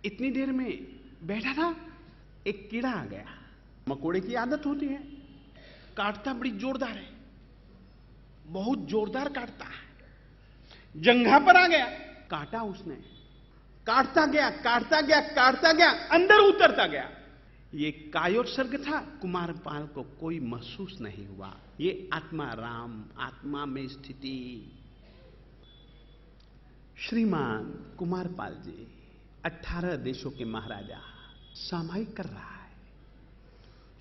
इतनी देर में बैठा था, एक कीड़ा आ गया। मकोड़े की आदत होती है, काटता बड़ी जोरदार है, बहुत जोरदार काटता है। जंघा पर आ गया, काटा उसने, काटता गया काटता गया काटता गया, अंदर उतरता गया। ये कायोत्सर्ग था, कुमारपाल को कोई महसूस नहीं हुआ। ये आत्मा राम, आत्मा में स्थिति। श्रीमान कुमारपाल जी 18 देशों के महाराजा, सामायिक कर रहा है।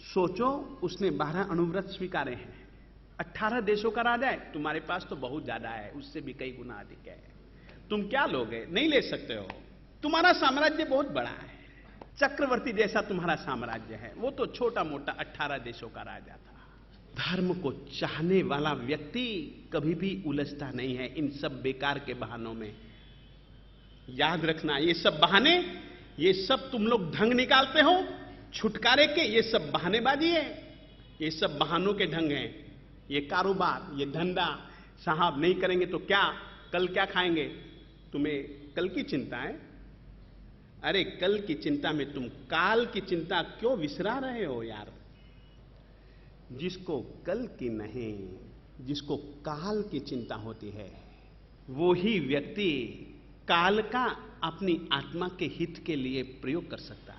सोचो, उसने 12 अनुव्रत स्वीकारे हैं, 18 देशों का राजा है। तुम्हारे पास तो बहुत ज्यादा है, उससे भी कई गुना अधिक है। तुम क्या लोगे? नहीं ले सकते हो। तुम्हारा साम्राज्य बहुत बड़ा है, चक्रवर्ती जैसा तुम्हारा साम्राज्य है, वो तो छोटा मोटा 18 देशों का राजा था। धर्म को चाहने वाला व्यक्ति कभी भी उलझता नहीं है इन सब बेकार के बहानों में। याद रखना, ये सब बहाने, ये सब तुम लोग ढंग निकालते हो छुटकारे के, ये सब बहानेबाजी है, ये सब बहानों के ढंग हैं। ये कारोबार, ये धंधा, साहब नहीं करेंगे तो क्या, कल क्या खाएंगे? तुम्हें कल की चिंता है? अरे कल की चिंता में तुम काल की चिंता क्यों विसरा रहे हो यार? जिसको कल की नहीं, जिसको काल की चिंता होती है, वो ही व्यक्ति काल का अपनी आत्मा के हित के लिए प्रयोग कर सकता है।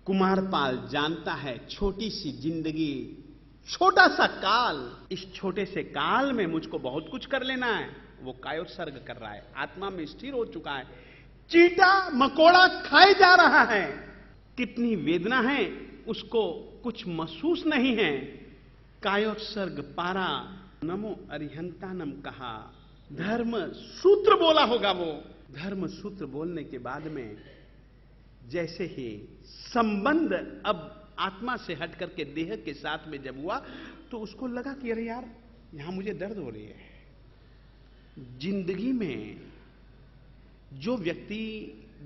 कुमारपाल जानता है, छोटी सी जिंदगी, छोटा सा काल, इस छोटे से काल में मुझको बहुत कुछ कर लेना है। वो कायोत्सर्ग कर रहा है, आत्मा में स्थिर हो चुका है। चींटा मकोड़ा खाए जा रहा है, कितनी वेदना है उसको कुछ महसूस नहीं है। कायोत्सर्ग पारा, नमो अरिहंतानम कहा, धर्म सूत्र बोला होगा। वो धर्म सूत्र बोलने के बाद में जैसे ही संबंध अब आत्मा से हट करके देह के साथ में जब हुआ, तो उसको लगा कि अरे यार, यहां मुझे दर्द हो रही है। जिंदगी में जो व्यक्ति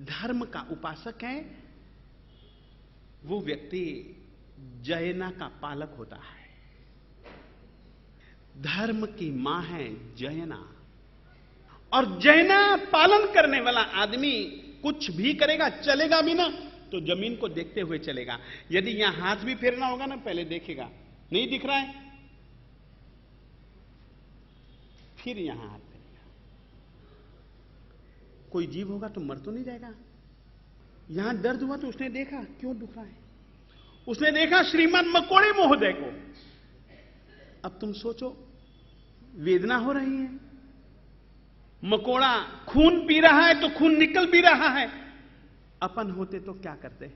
धर्म का उपासक है, वो व्यक्ति जयना का पालक होता है। धर्म की मां है जयना, और जयना पालन करने वाला आदमी कुछ भी करेगा, चलेगा भी ना तो जमीन को देखते हुए चलेगा। यदि यहां हाथ भी फेरना होगा ना, पहले देखेगा, नहीं दिख रहा है, फिर यहां हाथ फेरेगा। कोई जीव होगा तो मर तो नहीं जाएगा। यहां दर्द हुआ तो उसने देखा क्यों दुख रहा है, उसने देखा श्रीमान मकोड़े महोदय को। अब तुम सोचो, वेदना हो रही है, मकोड़ा खून पी रहा है तो खून निकल भी रहा है। अपन होते तो क्या करते?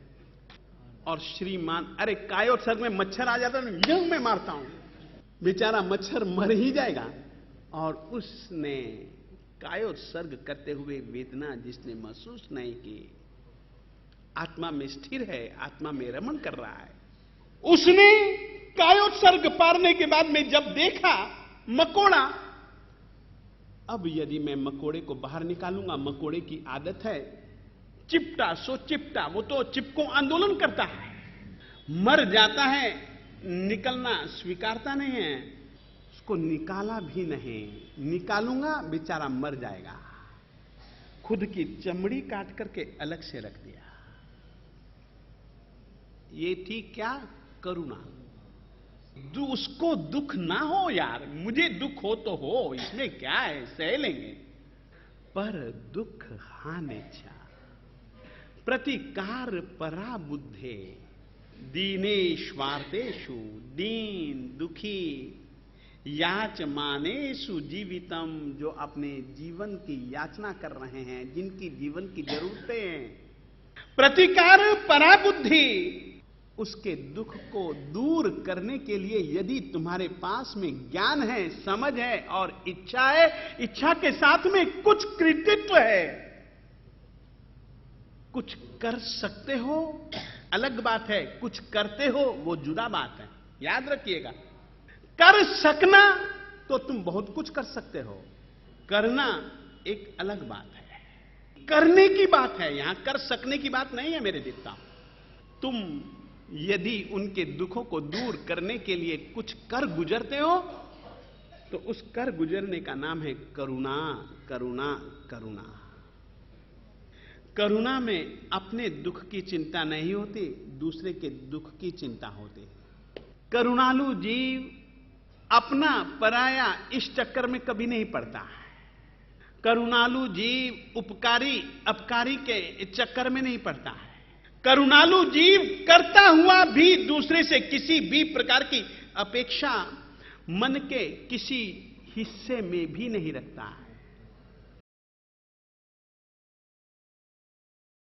और श्रीमान, अरे कायोत्सर्ग में मच्छर आ जाता है, यूं मैं मारता हूं, बेचारा मच्छर मर ही जाएगा। और उसने कायोत्सर्ग करते हुए वेदना जिसने महसूस नहीं की, आत्मा में स्थिर है, आत्मा में रमण कर रहा है, उसने कायोत्सर्ग पारने के बाद में जब देखा मकोड़ा, अब यदि मैं मकोड़े को बाहर निकालूंगा, मकोड़े की आदत है चिपटा सो चिपटा, वो तो चिपको आंदोलन करता है, मर जाता है, निकलना स्वीकारता नहीं है। उसको निकाला भी नहीं, निकालूंगा बेचारा मर जाएगा, खुद की चमड़ी काट करके अलग से रख दिया। ये थी क्या? करुणा। उसको दुख ना हो यार, मुझे दुख हो तो हो, इसमें क्या है, सह लेंगे, पर दुख हाने छा प्रतिकार परा बुद्धे दीनेश्वार्तेषु, दीन दुखी याच मानेषु जीवितम, जो अपने जीवन की याचना कर रहे हैं, जिनकी जीवन की जरूरतें हैं, प्रतिकार परा बुद्धि, उसके दुख को दूर करने के लिए यदि तुम्हारे पास में ज्ञान है, समझ है और इच्छा है, इच्छा के साथ में कुछ कृतित्व है, कुछ कर सकते हो, अलग बात है, कुछ करते हो वो जुदा बात है। याद रखिएगा, कर सकना तो तुम बहुत कुछ कर सकते हो, करना एक अलग बात है, करने की बात है, यहां कर सकने की बात नहीं है मेरे देवता। तुम यदि उनके दुखों को दूर करने के लिए कुछ कर गुजरते हो, तो उस कर गुजरने का नाम है करुणा, करुणा, करुणा। करुणा में अपने दुख की चिंता नहीं होती, दूसरे के दुख की चिंता होती है। करुणालु जीव अपना पराया इस चक्कर में कभी नहीं पड़ता है। करुणालु जीव उपकारी अपकारी के चक्कर में नहीं पड़ता है। करुणालु जीव करता हुआ भी दूसरे से किसी भी प्रकार की अपेक्षा मन के किसी हिस्से में भी नहीं रखता है।